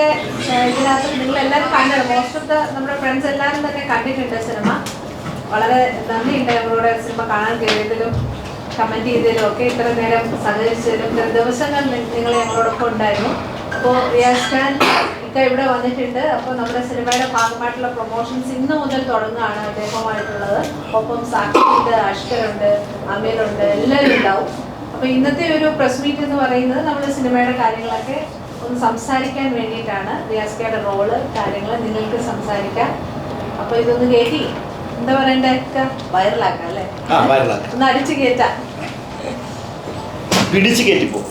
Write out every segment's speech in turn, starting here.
ഇതിനകത്ത് നിങ്ങളെല്ലാവരും കണ്ടത് മോസ്റ്റ് ഓഫ് നമ്മുടെ ഫ്രണ്ട്സ് എല്ലാവരും തന്നെ കണ്ടിട്ടുണ്ട് സിനിമ. വളരെ നന്ദിയുണ്ട് ഞങ്ങളോട് സിനിമ കാണാൻ കയറിയതിലും കമൻറ്റ് ചെയ്തതിലും ഒക്കെ ഇത്ര നേരം സഹകരിച്ചതിലും ഇത്ര ദിവസങ്ങൾ നിങ്ങൾ ഞങ്ങളോടൊപ്പം ഉണ്ടായിരുന്നു. അപ്പോൾ റിയാസ് ഖാൻ ഇക്ക ഇവിടെ വന്നിട്ടുണ്ട്. അപ്പോൾ നമ്മുടെ സിനിമയുടെ ഭാഗമായിട്ടുള്ള പ്രൊമോഷൻസ് ഇന്ന് മുതൽ തുടങ്ങുകയാണ് അദ്ദേഹവുമായിട്ടുള്ളത്. ഒപ്പം സാക്കിയുണ്ട്, അഷ്കറുണ്ട്, അമീറുണ്ട്, എല്ലാവരും ഉണ്ടാവും. അപ്പോൾ ഇന്നത്തെ ഒരു പ്രസ് മീറ്റ് എന്ന് പറയുന്നത് നമ്മൾ സിനിമയുടെ കാര്യങ്ങളൊക്കെ ഒന്ന് സംസാരിക്കാൻ വേണ്ടിയിട്ടാണ്. റിയാസ് ഖാന്റെ റോള് കാര്യങ്ങൾ നിങ്ങൾക്ക് സംസാരിക്കാം. അപ്പോൾ ഇതൊന്ന് കേട്ടി എന്താ പറയണ്ടേ, വൈറലാക്കാം അല്ലേ, ഒന്ന് അടിച്ചു കയറ്റാം, പിടിച്ചു കയറ്റിപ്പോ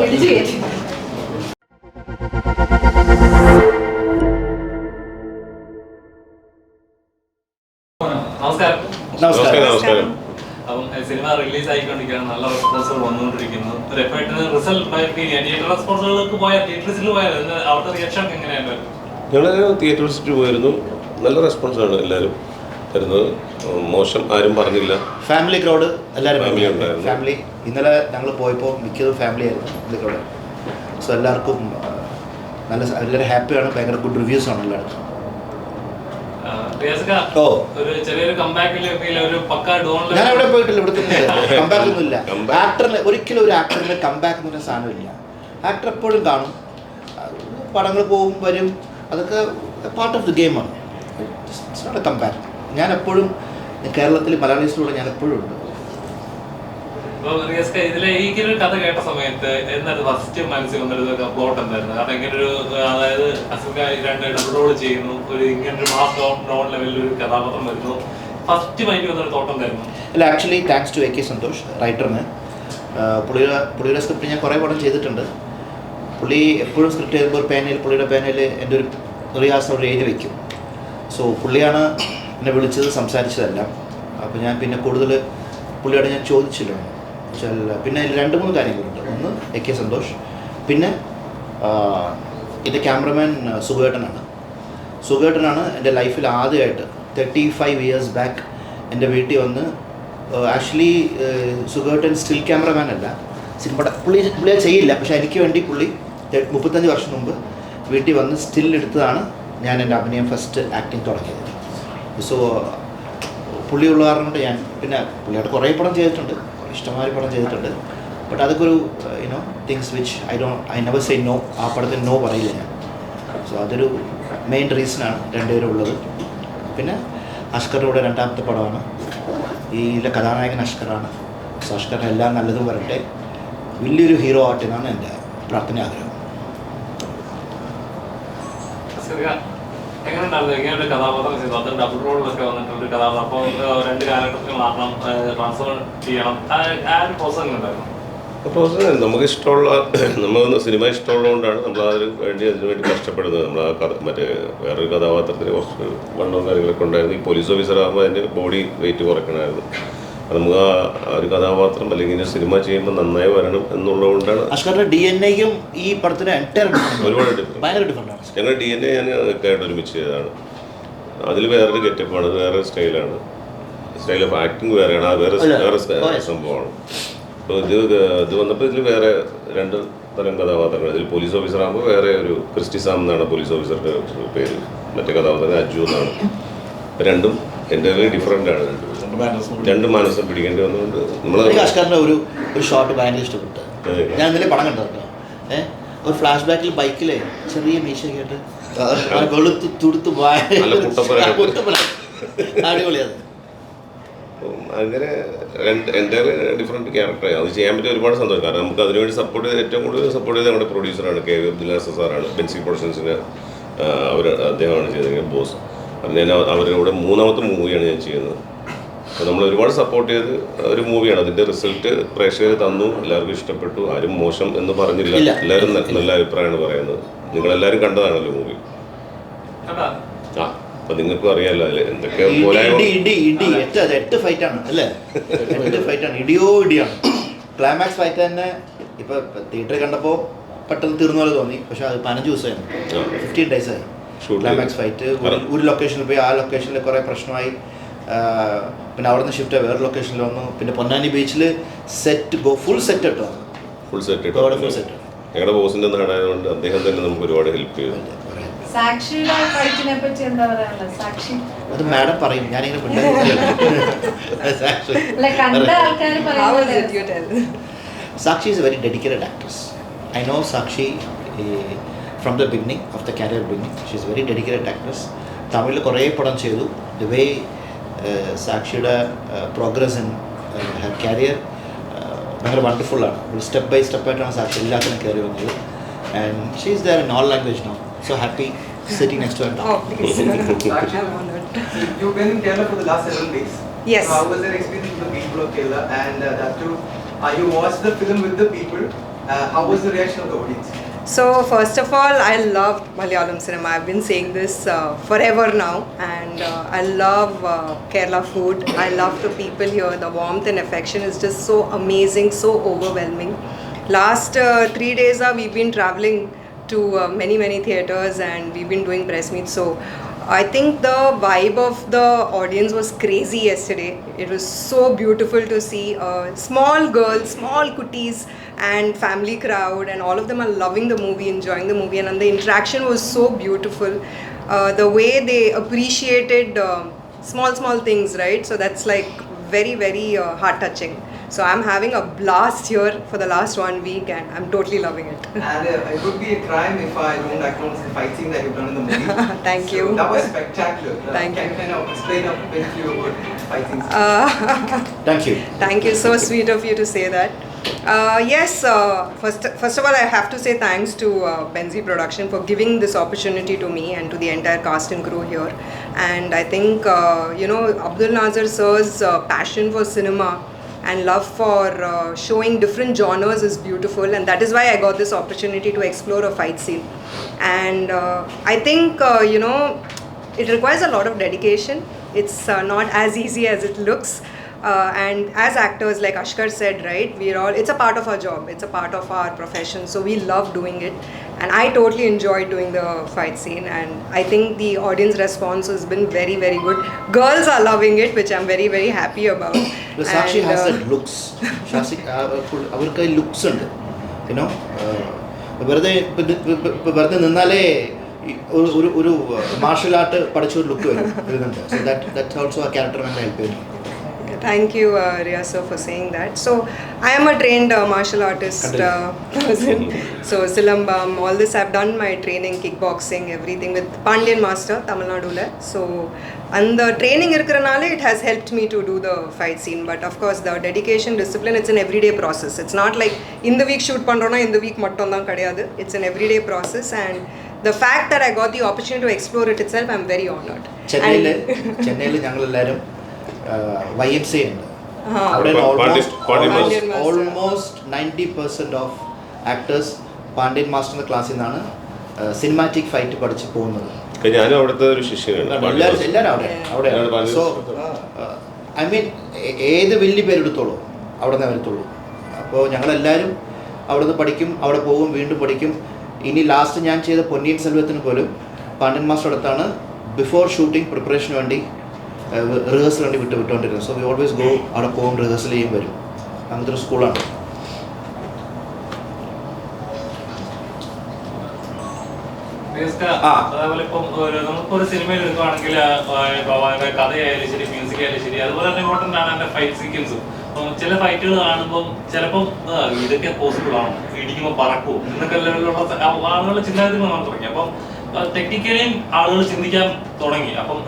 പിടിച്ചു കയറ്റി. നമസ്കാരം. അപ്പം സിനിമ റിലീസ് ആയിക്കൊണ്ടിരിക്കുകയാണ്, നല്ല റെസ്പോൺസുകൾ വന്നുകൊണ്ടിരിക്കുന്നു. ഒരു എഫക്റ്റിന് റിസൾട്ട് തിയേറ്റർ റെസ്പോൺസുകൾക്ക് പോയാൽ തിയേറ്റേഴ്സിൽ പോയാൽ അവിടുത്തെ റിയാക്ഷൻ എങ്ങനെയാണ്? ഞങ്ങൾ തിയേറ്റർ വിസിറ്റ് പോയിരുന്നു. നല്ല റെസ്പോൺസാണ് എല്ലാവരും തരുന്നത്. മോശം ആരും പറഞ്ഞില്ല. ഫാമിലി ക്രൗഡ് എല്ലാവരും ഉണ്ടായിരുന്നു. ഫാമിലി ഇന്നലെ ഞങ്ങൾ പോയപ്പോൾ മിക്കതും ഫാമിലി ആയിരുന്നു ഫാമിലി ക്രൗഡ്. സോ എല്ലാവർക്കും എല്ലാവരും ഹാപ്പിയാണ്. ഭയങ്കര ഗുഡ് റിവ്യൂസ് ആണ് എല്ലാവർക്കും. ഒരു ചെറിയൊരു ഞാൻ എവിടെ പോയിട്ടില്ല, ഇവിടെ തന്നെ കംബാക്ക് ഒന്നും ഇല്ല. ആക്ടറിന് ഒരിക്കലും ഒരു ആക്ടറിന് കംബാക്ക് എന്ന് പറഞ്ഞ സാധനമില്ല. ആക്ടർ എപ്പോഴും കാണും, പടങ്ങൾ പോവും വരും, അതൊക്കെ പാർട്ട് ഓഫ് ദി ഗെയിമാണ്. It's not a comeback. ഞാൻ എപ്പോഴും കേരളത്തിൽ മലയാളീസിലൂടെ ഞാൻ എപ്പോഴും ഉണ്ട്. ഇതിലെ ഈ ഒരു കഥ കേട്ട സമയത്ത് എന്തായിരുന്നു ഫസ്റ്റ് മനസ്സിൽ വന്നൊരു പ്ലോട്ട് എന്തായിരുന്നു? കാരണം ഇങ്ങനൊരു, അതായത് അസുഖ രണ്ട് ഡബിൾ റോൾ ചെയ്യുന്നു, ഒരു ഇങ്ങനൊരു മാസ് നോൺ ലെവലിൽ ഒരു കഥാപാത്രം വരുന്നു, ഫസ്റ്റ് മൈൻഡ് വന്നൊരു തോട്ടം എന്തായിരുന്നു? അല്ല, actually thanks to AK Santhosh റൈറ്ററിന്. പുള്ളിയുടെ സ്ക്രിപ്റ്റ് ഞാൻ കുറേ പടം ചെയ്തിട്ടുണ്ട്. പുള്ളി എപ്പോഴും സ്ക്രിപ്റ്റ് ചെയ്യുമ്പോൾ പുള്ളിയുടെ പേനയിൽ എൻ്റെ ഒരു റിയാസ് ഒരു എഴുതി വയ്ക്കും. സോ പുള്ളിയാണ് എന്നെ വിളിച്ചത്, സംസാരിച്ചതെല്ലാം. അപ്പോൾ ഞാൻ പിന്നെ കൂടുതൽ പുള്ളിയോട് ഞാൻ ചോദിച്ചില്ല. പിന്നെ അതിൽ 2-3 കാര്യങ്ങളുണ്ട്. ഒന്ന് AK സന്തോഷ്, പിന്നെ എൻ്റെ ക്യാമറമാൻ സുഖേട്ടനാണ് എൻ്റെ ലൈഫിൽ ആദ്യമായിട്ട് 35 years ബാക്ക് എൻ്റെ വീട്ടിൽ വന്ന്. ആക്ച്വലി സുഖേട്ടൻ സ്റ്റിൽ ക്യാമറമാൻ അല്ല, പുള്ളിയെ ചെയ്യില്ല, പക്ഷേ എനിക്ക് വേണ്ടി പുള്ളി 35 വർഷം മുമ്പ് വീട്ടിൽ വന്ന് സ്റ്റിൽ എടുത്തതാണ് ഞാൻ എൻ്റെ അഭിനയം ഫസ്റ്റ് ആക്ടിങ് തുടങ്ങിയത്. സോ പുള്ളിയുള്ള കാരണം കൊണ്ട് ഞാൻ പിന്നെ പുള്ളിയോട് കുറേ പടം ചെയ്തിട്ടുണ്ട്, ഇഷ്ടംമാതിരി പടം ചെയ്തിട്ടുണ്ട്. ബട്ട് അതൊക്കെ ഒരു things which I never say no. ആ പടത്തിന് നോ പറയില്ല ഞാൻ. സോ അതൊരു മെയിൻ റീസണാണ് രണ്ടുപേരും ഉള്ളത്. പിന്നെ അഷ്കറിലൂടെ 2ാമത്തെ പടമാണ്. ഇതിലെ കഥാനായകൻ അഷ്കറാണ്. സോ അഷ്കറിന് എല്ലാം നല്ലതും വരട്ടെ, വലിയൊരു ഹീറോ ആവട്ടെ എന്നാണ് എൻ്റെ പ്രാർത്ഥന ആഗ്രഹം. എങ്ങനെയുണ്ടായിരുന്നു ഇങ്ങനെ ഒരു കഥാപാത്രം ചെയ്തു? അത് ഡബിൾ റോളിലൊക്കെ വന്നിട്ടുള്ള ഒരു കഥാപാത്രം. അപ്പോൾ 2 കാലഘട്ടത്തിലാക്കണം, ട്രാൻസ്ഫർ ചെയ്യണം, ആ ഒരു പ്രോസസ് എങ്ങനെയുണ്ടായിരുന്നു? പ്രോസസ് നമുക്ക് ഇഷ്ടമുള്ള, നമ്മൾ സിനിമ ഇഷ്ടമുള്ളതുകൊണ്ടാണ് നമ്മൾ അതിന് വേണ്ടി കഷ്ടപ്പെടുന്നത്. നമ്മൾ ആ മറ്റേ വേറൊരു കഥാപാത്രത്തിന് കുറച്ച് വണ്ണവും കാര്യങ്ങളൊക്കെ ഉണ്ടായിരുന്നു. ഈ പോലീസ് ഓഫീസർ ആകുമ്പോൾ അതിൻ്റെ ബോഡി വെയിറ്റ് കുറയ്ക്കണമായിരുന്നു. അത് നമുക്ക് ആ ഒരു കഥാപാത്രം അല്ലെങ്കിൽ സിനിമ ചെയ്യുമ്പോൾ നന്നായി വരണം എന്നുള്ളതുകൊണ്ടാണ്. അഷ്കറിന്റെ DNA-യും ഈ പടത്തിന് ഒരുപാട് ഡിഫറൻറ്റ്. ഞങ്ങൾ DNA ഞാൻ കേട്ട് ഒരുമിച്ച് ചെയ്തതാണ്. അതിൽ വേറൊരു ഗെറ്റപ്പാണ്, അത് വേറെ സ്റ്റൈൽ ഓഫ് ആക്ടിങ് വേറെയാണ്, അത് വേറെ സംഭവമാണ്. അപ്പോൾ ഇത് വന്നപ്പോൾ ഇതിൽ വേറെ 2 തരം കഥാപാത്രങ്ങൾ. ഇതിൽ പോലീസ് ഓഫീസർ ആകുമ്പോൾ വേറെ ഒരു ക്രിസ്റ്റി സാം എന്നാണ് പോലീസ് ഓഫീസറുടെ പേര്, മറ്റേ കഥാപാത്രം അജു എന്നാണ്. രണ്ടും എൻ്റെ ഡിഫറൻ്റ് ആണ്. 2 മാനസം പിടിക്കേണ്ടി വന്നുകൊണ്ട് നമ്മൾ അഷ്കറിന്റെ ഒരു ഷോട്ട് ഭയങ്കര ഇഷ്ടപ്പെട്ടു. ഞാൻ ഇന്നലെ പടം കണ്ടു കേട്ടോ. ഒരു ഫ്ലാഷ് ബാക്കിൽ ബൈക്കിലെ ചെറിയ മീശയൊക്കെ ആയിട്ട് വെളുത്ത് തുടുത്ത് അടിപൊളിയത്. അങ്ങനെ എൻ്റെ ഡിഫറെൻറ്റ് ക്യാരക്ടറായി അത് ചെയ്യാൻ പറ്റിയ ഒരുപാട് സന്തോഷം. കാരണം നമുക്ക് അതിനുവേണ്ടി സപ്പോർട്ട് ചെയ്ത് ഏറ്റവും കൂടുതൽ സപ്പോർട്ട് ചെയ്ത് നമ്മുടെ പ്രൊഡ്യൂസറാണ് KV അബ്ദുൽ നാസർ സാറാണ്. ബെൻസി പ്രൊഡക്ഷൻസിന് അദ്ദേഹമാണ് ചെയ്തത് ബോസ്. ഞാൻ അവരുടെ 3ാമത്തെ മൂവിയാണ് ഞാൻ ചെയ്യുന്നത്. അപ്പോൾ നമ്മൾ ഒരുപാട് സപ്പോർട്ട് ചെയ്ത് ഒരു മൂവിയാണ്. അതിൻ്റെ റിസൾട്ട് പ്രേക്ഷകർ തന്നു, എല്ലാവർക്കും ഇഷ്ടപ്പെട്ടു, ആരും മോശം എന്ന് പറഞ്ഞില്ല. എല്ലാവരും നല്ല അഭിപ്രായമാണ് പറയുന്നത്. നിങ്ങളെല്ലാവരും കണ്ടതാണല്ലോ മൂവി. അപ്പൊ നിങ്ങൾക്കും അറിയാമല്ലോ അതിൽ എന്തൊക്കെ ഇടിയാണ്. ക്ലൈമാക്സ് ഫൈറ്റ് തന്നെ ഇപ്പൊ തിയേറ്ററിൽ കണ്ടപ്പോൾ പെട്ടെന്ന് തീർന്ന പോലെ തോന്നി. പക്ഷെ അത് 15 ദിവസമായിരുന്നു, 15 days ആയി ക്ലൈമാക്സ് ഫൈറ്റ്. ഒരു ലൊക്കേഷനിൽ പോയി, ആ ലൊക്കേഷനിൽ കുറേ പ്രശ്നമായി. പിന്നെ അവിടെ നിന്ന് ഷിഫ്റ്റ് വേറെ ലൊക്കേഷനിൽ വന്നു. പിന്നെ പൊന്നാനി ബീച്ചിൽ ഫുൾ സെറ്റ് കേട്ടോ, ഫുൾ സെറ്റ്. ഞങ്ങളുടെ ബോസിൻ്റെ നാടായതുകൊണ്ട് അദ്ദേഹം തന്നെ നമുക്ക് ഒരുപാട് ഹെൽപ്പ് ചെയ്തു. സാക്ഷിയുടെ ഫൈറ്റിനെ പറ്റി എന്താ പറയാനുള്ളത്? സാക്ഷി അത് മാഡം പറയും, ഞാനിങ്ങനെ അല്ല, കണ്ട ആൾക്കാർ How was it? പറയുന്നത് You tell. Sakshi is a very dedicated actress. I know Sakshi from the beginning of the career beginning. She is a very dedicated actress. തമിഴിൽ കുറേ പടം ചെയ്തു. The way സാക്ഷിയുടെ പ്രോഗ്രസ് ഇൻ ഹെർ കരിയർ ഭയങ്കര വണ്ടർഫുള്ളാണ്. ഒരു step by സ്റ്റെപ്പായിട്ടാണ് സാക്ഷി എല്ലാത്തിനും കയറി വന്നത്. And she is there in all language now. So happy sitting next to her. Oh, please. Sakshi, I'm honored. you've been in Kerala for the last 7 days. Yes. So how was your experience with the people of Kerala? And that too, you watched the film with the people. How was the reaction of the audience? So first of all, I love Malayalam cinema. I've been saying this forever now, and I love Kerala food. I love the people here. The warmth and affection is just so amazing, so overwhelming. Last 3 days we've been traveling to many theaters, and we've been doing press meets. So I think the vibe of the audience was crazy yesterday. It was so beautiful to see small girls, small cuties and family crowd, and all of them are loving the movie, enjoying the movie, and the interaction was so beautiful. The way they appreciated small things, right? So that's like very heart touching. So I'm having a blast here for the last 1 week, and I'm totally loving it. And it would be a crime if I don't acknowledge the fight scene that you've done in the movie. Thank So you. that was spectacular. Thank Can you. you kind of explain a bit few about fight scenes? Thank you. Thank you. So sweet of you to say that. Yes, first of all, I have to say thanks to Benzi Production for giving this opportunity to me and to the entire cast and crew here. And I think, Abdul Nazar sir's passion for cinema and love for showing different genres is beautiful, and that is why I got this opportunity to explore a fight scene. And I think, it requires a lot of dedication. It's not as easy as it looks. And as actors, like Ashkar said, right, it's a part of our job, it's a part of our profession, so we love doing it, and I totally enjoyed doing the fight scene, and I think the audience response has been very good. Girls are loving it, which I'm very happy about. But Sakshi And, has that looks. അവർക്ക് looks ഉണ്ട്, you know. വെറുതെ നിന്നാലേ ഒരു marshal art പഠിച്ച ഒരു look വരുന്നുണ്ട്. So that also ആ character ഭയങ്കര ഹെൽപ്പ് ചെയ്യുന്നു. Thank you, Riya sir, for saying that. So, I am a trained martial artist person. So, Silambam, all this, I've done my training, kickboxing, everything with Pandian Master, Tamil Nadu la. So, and the training irukranale, it has helped me to do the fight scene. But of course, the dedication, discipline, it's an everyday process. It's not like in the week shoot pandrona, in the week mattum dhaan kadiyadu. It's an everyday process, and the fact that I got the opportunity to explore it itself, I'm very honored. ചെന്നൈയിൽ ഞങ്ങളെല്ലാവരും YMCA ഉണ്ട്. Ah. അവിടെ Pandian Master. Almost 90% of actors Pandian മാസ്റ്ററിന്റെ ക്ലാസ്സിൽ നിന്നാണ് cinematic fight പഠിച്ച് പോകുന്നത്. ഞാനും അവിടുത്തെ ഒരു ശിഷ്യനാണ്. എല്ലാവരും അവിടെ സോ ഐ മീൻ ഏത് വലിയ പേരെടുത്തോളൂ അവിടെ നിന്ന് വരത്തുള്ളൂ. അപ്പോൾ ഞങ്ങളെല്ലാവരും അവിടെ നിന്ന് പഠിക്കും, അവിടെ പോകും, വീണ്ടും പഠിക്കും. ഇനി ലാസ്റ്റ് ഞാൻ ചെയ്ത പൊന്നിയിൻ സെൽവത്തിന് പോലും പാണ്ഡ്യൻ മാസ്റ്റർ അടുത്താണ് ബിഫോർ ഷൂട്ടിംഗ് പ്രിപ്പറേഷന് വേണ്ടി റിഹേഴ്സൽ വേണ്ടി വിട്ടുകൊണ്ടിരുന്നത്. സോ വി ഓൾവേസ് ഗോ, അവിടെ പോകും, റിഹേഴ്സൽ ചെയ്യും, വരും. അങ്ങനത്തെ ഒരു സ്കൂളാണ്. അതേപോലെ ഇപ്പം നമുക്കൊരു സിനിമയിൽ എടുക്കുകയാണെങ്കിൽ കഥയായാലും ശരി, മ്യൂസിക് ആയാലും ശരി, അതുപോലെ തന്നെ ഇമ്പോർട്ടൻ്റ് ആണ് അതിന്റെ ഫൈറ്റ് സീക്വൻസും. ചില ഫൈറ്റുകൾ കാണുമ്പോൾ ചിലപ്പം ഇതൊക്കെ പോസിബിൾ ആണോ, ഇടിക്കുമ്പോൾ പറക്കുമോ എന്നൊക്കെ ലെവലിലുള്ള ആളുകളുടെ ചിന്താഗതി വന്നു തുടങ്ങി. അപ്പം ടെക്നിക്കലിയും ആളുകൾ ചിന്തിക്കാൻ തുടങ്ങി. അപ്പം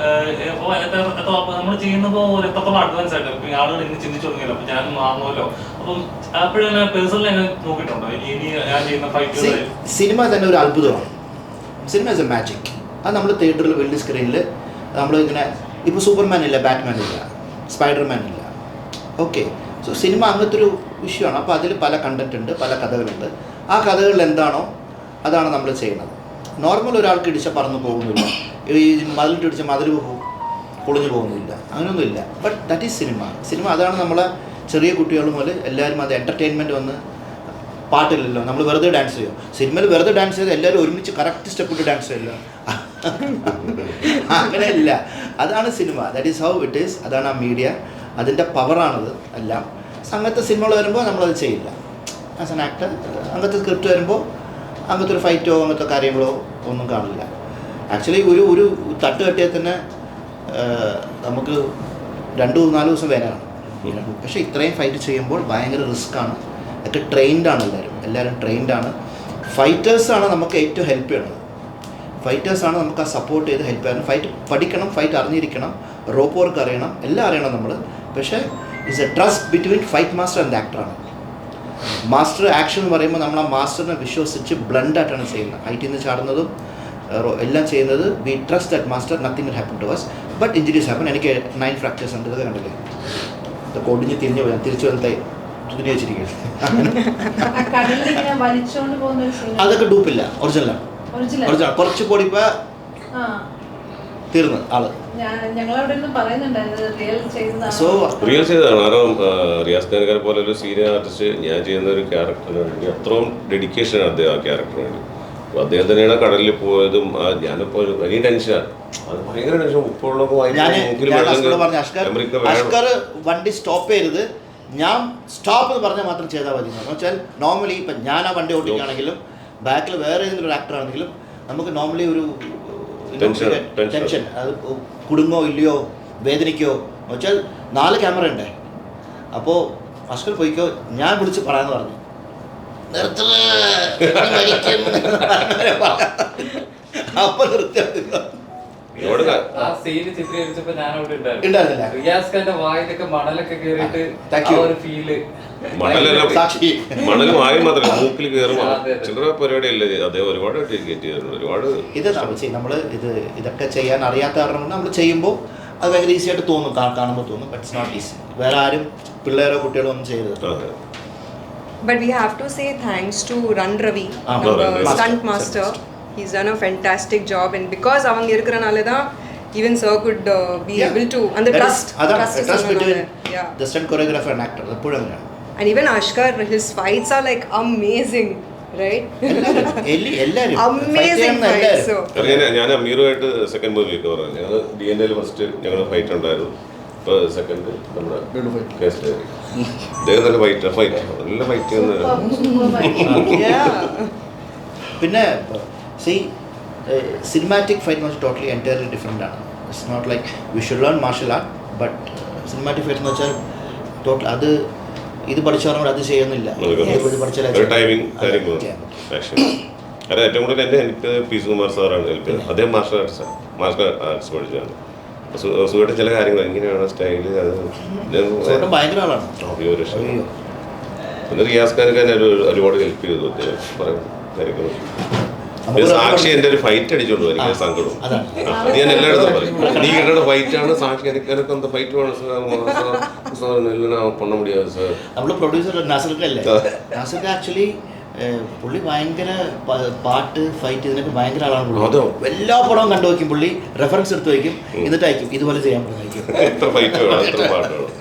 നമ്മൾ ചെയ്യുന്നപ്പോൾ എത്രത്തോളം അഡ്വാൻസ് ആയിട്ട് ആളുകൾ ഇന്ന് ചിന്തിച്ചു തുടങ്ങിയല്ലോ. അപ്പം ഞാനും മാറുമല്ലോ. അപ്പം അപ്പോഴങ്ങനെ പേഴ്സണലി അങ്ങനെ നോക്കിയിട്ടുണ്ടോ ഇനി ഞാൻ ചെയ്യുന്ന ഫൈറ്റുകൾ? സിനിമ തന്നെ ഒരു അത്ഭുതമാണ്. Cinema is A magic. അത് നമ്മൾ തിയേറ്ററിൽ വലിയ സ്ക്രീനിൽ നമ്മൾ ഇങ്ങനെ, ഇപ്പോൾ സൂപ്പർമാൻ ഇല്ല, ബാറ്റ്മാൻ ഇല്ല, സ്പൈഡർമാൻ ഇല്ല, ഓക്കെ. സോ സിനിമ അങ്ങനത്തെ ഒരു വിഷയമാണ്. അപ്പോൾ അതിൽ പല കണ്ടന്റ് ഉണ്ട്, പല കഥകളുണ്ട്. ആ കഥകളിൽ എന്താണോ അതാണ് നമ്മൾ ചെയ്യുന്നത്. നോർമൽ ഒരാൾക്ക് ഇടിച്ചാൽ പറന്നു പോകുന്നില്ല, ഈ മതിലിട്ട് ഇടിച്ചാൽ മതിൽ പൊളിഞ്ഞു പോകുന്നില്ല, അങ്ങനെയൊന്നുമില്ല. But that is cinema. അതാണ് നമ്മളെ ചെറിയ കുട്ടികൾ മുതൽ എല്ലാവരും അത് എൻ്റർടൈൻമെൻറ്റ് വന്ന്. പാട്ടില്ലല്ലോ, നമ്മൾ വെറുതെ ഡാൻസ് ചെയ്യും. സിനിമയിൽ വെറുതെ ഡാൻസ് ചെയ്ത് എല്ലാവരും ഒരുമിച്ച് കറക്റ്റ് സ്റ്റെപ്പ് ഇട്ട് ഡാൻസ് ചെയ്യില്ല, അങ്ങനെയല്ല. അതാണ് cinema. That is how it is. അതാണ് ആ മീഡിയ, അതിൻ്റെ പവറാണത് എല്ലാം. അങ്ങനത്തെ സിനിമകൾ വരുമ്പോൾ നമ്മളത് ചെയ്യില്ല. ആസ് ആൻ ആക്ടർ അങ്ങനത്തെ സ്ക്രിപ്റ്റ് വരുമ്പോൾ അങ്ങനത്തെ ഒരു ഫൈറ്റോ അങ്ങനത്തെ കാര്യങ്ങളോ ഒന്നും കാണില്ല. ആക്ച്വലി ഒരു തട്ട് കെട്ടിയാൽ തന്നെ നമുക്ക് 2-4 ദിവസം വേനലാണ്. പക്ഷേ ഇത്രയും ഫൈറ്റ് ചെയ്യുമ്പോൾ ഭയങ്കര റിസ്ക്കാണ്. ഒക്കെ ട്രെയിൻഡാണ് എല്ലാവരും ട്രെയിൻഡാണ്. ഫൈറ്റേഴ്സാണ് നമുക്ക് ഏറ്റവും ഹെൽപ്പ് ചെയ്യണത്. ഫൈറ്റേഴ്സാണ് നമുക്ക് ആ സപ്പോർട്ട് ചെയ്ത് ഹെൽപ്പ് ചെയ്യണം. ഫൈറ്റ് പഠിക്കണം, ഫൈറ്റ് അറിഞ്ഞിരിക്കണം, റോപ്പ് വർക്ക് അറിയണം, എല്ലാം അറിയണം നമ്മൾ. പക്ഷേ it's a trust between fight master and ആക്ടറാണ്. മാസ്റ്റർ ആക്ഷൻ എന്ന് പറയുമ്പോൾ നമ്മൾ ആ മാസ്റ്ററിനെ വിശ്വസിച്ച് ബ്ലണ്ടായിട്ടാണ് ചെയ്യുന്നത്. ഹൈറ്റിൽ നിന്ന് ചാടുന്നതും എല്ലാം ചെയ്യുന്നത്. We trust that master, nothing will happen to us. But injuries happen. എനിക്ക് 9 ഫ്രാക്ചേഴ്സ് ഉണ്ട്. ഇതൊക്കെ കണ്ടില്ലേ, ഇതൊക്കെ ഒടിഞ്ഞ് തിരിഞ്ഞ് പോയാൽ തിരിച്ചു വന്നത്തെ തുന്നി വെച്ചിരിക്കുകയാണ്. അതൊക്കെ ഡൂപ്പില്ല, ഒറിജിനലാണ്. ഒറിജിനൽ കുറച്ച് പൊടിപ്പോൾ തീർന്ന് ആള്. സോ റിയൽ ചെയ്തതാണ്. കാരണം റിയാസ് ഖാൻകാരെ പോലെ ഒരു സീനിയർ ആർട്ടിസ്റ്റ് ഞാൻ ചെയ്യുന്ന ഒരു ക്യാരക്ടറിന് വേണ്ടി അത്രയും ഡെഡിക്കേഷനാണ് അദ്ദേഹം ആ ക്യാരക്ടറിന് വേണ്ടി. അപ്പോൾ അദ്ദേഹം തന്നെയാണ് കടലിൽ പോയതും. ഞാനിപ്പോൾ വലിയ ടെൻഷനാണ്, അത് ഭയങ്കര ടെൻഷൻ. ഉപ്പുള്ളപ്പോൾ അഷ്കർ വണ്ടി സ്റ്റോപ്പ് ചെയ്തത് ഞാൻ സ്റ്റോപ്പ് എന്ന് പറഞ്ഞാൽ മാത്രം ചെയ്താൽ മതി എന്ന് വെച്ചാൽ നോർമലി ഇപ്പം ഞാൻ ആ വണ്ടി ഓടിക്കുകയാണെങ്കിലും ബാക്കിൽ വേറെ ഏതെങ്കിലും ഒരു ആക്ടർ ആണെങ്കിലും നമുക്ക് നോർമലി ഒരു ടെൻഷൻ, അത് കുടുങ്ങോ ഇല്ലയോ വേദനിക്കോ എന്ന് വെച്ചാൽ 4 ക്യാമറ ഉണ്ടേ. അപ്പോൾ അഷ്കർ പോയിക്കോ, ഞാൻ വിളിച്ച് പറയാമെന്ന് പറഞ്ഞു. അപ്പൊ നിർത്തി മണൽ വായി മാത്രമല്ല മൂക്കിൽ കയറും. ചില്ലറ പരിപാടിയല്ലേ അദ്ദേഹം ഒരുപാട് ഡെഡിക്കേറ്റ് ചെയ്തിട്ടുണ്ട്. ഒരുപാട് നമ്മൾ ഇതൊക്കെ ചെയ്യാൻ അറിയാത്ത കാരണം കൊണ്ട് നമ്മൾ ചെയ്യുമ്പോൾ അത് ഭയങ്കര ഈസി ആയിട്ട് തോന്നും, കാണുമ്പോൾ തോന്നും. But it's not easy. വേറെ ആരും പിള്ളേരോ കുട്ടികളോ ഒന്നും ചെയ്തത്. But we have to say thanks to Ran Ravi, stunt master. He's done a fantastic job, and because avanga irukranala da even sir could be able to, and the trust between the stunt choreographer and actor. And even Ashkar, his fights are like amazing, right? Amazing fights. So ഞാൻ അമീറുമായിട്ട് second movie ഒക്കെ പറഞ്ഞു. ഞങ്ങൾ DNA first ഞങ്ങൾ fight ഉണ്ടായിരുന്നു. ഇപ്പോൾ second നമ്മുടെ case അദ്ദേഹം നല്ല ഫൈറ്റ് നല്ല ഫൈറ്റ് പിന്നെ സിനിമാറ്റിക് ഫൈറ്റ് എന്ന് വെച്ചാൽ ടോട്ടലി എൻറ്റയർലി ഡിഫറെൻ്റ് ആണ്. It's not like we should learn martial art. But cinematic fight എന്ന് വെച്ചാൽ ടോട്ടൽ അത് ഇത് പഠിച്ചവരോട് അത് ചെയ്യുന്നില്ല. അത് ഏറ്റവും കൂടുതൽ എനിക്ക് പി സുകുമാർ സാറാണ് ഹെൽപ്പ് ചെയ്തത്. അദ്ദേഹം മാർഷൽ ആർട്സ് പഠിച്ചതാണ്. സുഖമായിട്ട് ചില കാര്യങ്ങൾ എങ്ങനെയാണ് സ്റ്റൈല്, അത് ഭയങ്കര ആളാണ്. പിന്നെ റിയാസ് ഖാനൊക്കെ ഒരുപാട് ഹെൽപ്പ് ചെയ്തു അദ്ദേഹം പറയുന്ന കാര്യങ്ങൾ. സാക്ഷി എൻ്റെ ഒരു ഫൈറ്റ് അടിച്ചോണ്ട് വരും, എനിക്ക് സങ്കടം. അത് ഞാൻ എല്ലായിടത്തും പറയും, നീ കിട്ടുന്ന ഫൈറ്റാണ് സാക്ഷി, എനിക്ക് എന്താ ഫൈറ്റ് വേണം സാർ, എല്ലാം പണ മുടിயாது സാർ. നമ്മൾ പ്രൊഡ്യൂസർ നാസർക്കല്ലേ, നാസർക്ക് ആക്ച്വലി പുള്ളി ഭയങ്കര പാട്ട് ഫൈറ്റ് ഇതിനൊക്കെ ഭയങ്കര ആളാണ്. എല്ലാ പടവും കണ്ടു വയ്ക്കും പുള്ളി, റെഫറൻസ് എടുത്ത് വയ്ക്കും, എന്നിട്ട് അയക്കും ഇതുപോലെ ചെയ്യാൻ പറ്റും. എത്ര ഫൈറ്റ് വേണം, എത്ര പാട്ട് വേണം.